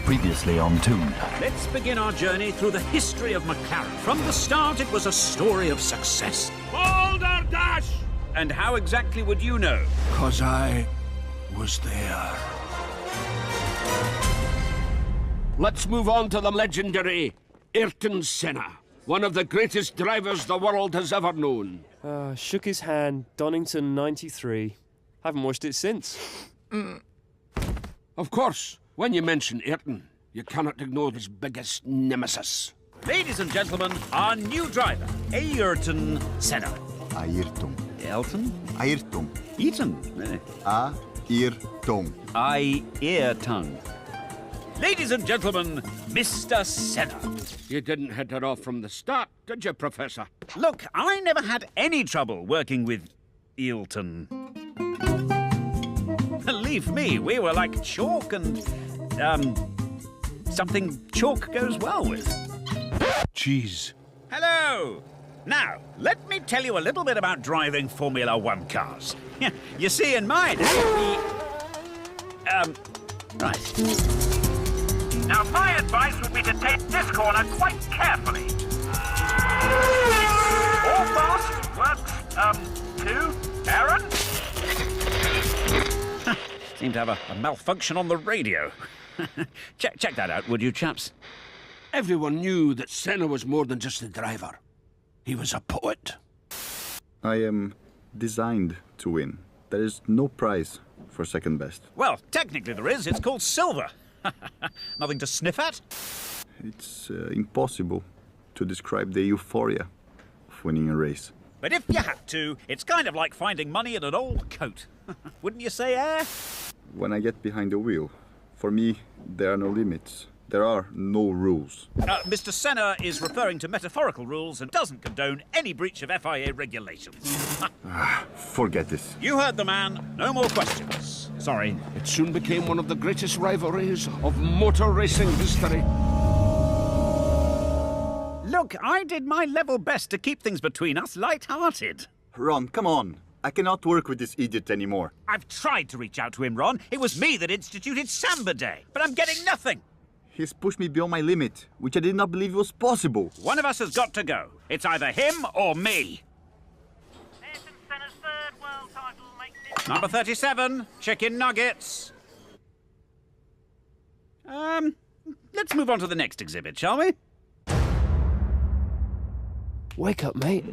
Previously on Tooned. Let's begin our journey through the history of McLaren. From the start, it was a story of success. Boulder Dash! And how exactly would you know? 'Cause I was there. Let's move on to the legendary Ayrton Senna, one of the greatest drivers the world has ever known. Shook his hand, Donington 93. Haven't watched it since. Of course, when you mention Ayrton, you cannot ignore his biggest nemesis. Ladies and gentlemen, our new driver, Ayrton Senna. Ayrton. Elton? Ayrton. Eaton? Ayrton. Ayrton. Ladies and gentlemen, Mr. Senna. You didn't hit it off from the start, did you, Professor? Look, I never had any trouble working with Ayrton. Believe me, we were like chalk and, something chalk goes well with. Cheese. Hello! Now, let me tell you a little bit about driving Formula One cars. You see, in mine, right. Now, my advice would be to take this corner quite carefully. All fast works, two, Aaron? Seem to have a malfunction on the radio. Check that out, would you, chaps? Everyone knew that Senna was more than just a driver. He was a poet. I am designed to win. There is no prize for second best. Well, technically there is. It's called silver. Nothing to sniff at? It's impossible to describe the euphoria of winning a race. But if you had to, it's kind of like finding money in an old coat. Wouldn't you say, When I get behind the wheel, for me, there are no limits. There are no rules. Mr. Senna is referring to metaphorical rules and doesn't condone any breach of FIA regulations. Forget this. You heard the man. No more questions. Sorry. It soon became one of the greatest rivalries of motor racing history. Look, I did my level best to keep things between us light-hearted. Ron, come on. I cannot work with this idiot anymore. I've tried to reach out to him, Ron. It was me that instituted Samba Day, but I'm getting nothing. He's pushed me beyond my limit, which I did not believe was possible. One of us has got to go. It's either him or me. Ayrton Senna's third world title makes it... Number 37, chicken nuggets. Let's move on to the next exhibit, shall we? Wake up, mate.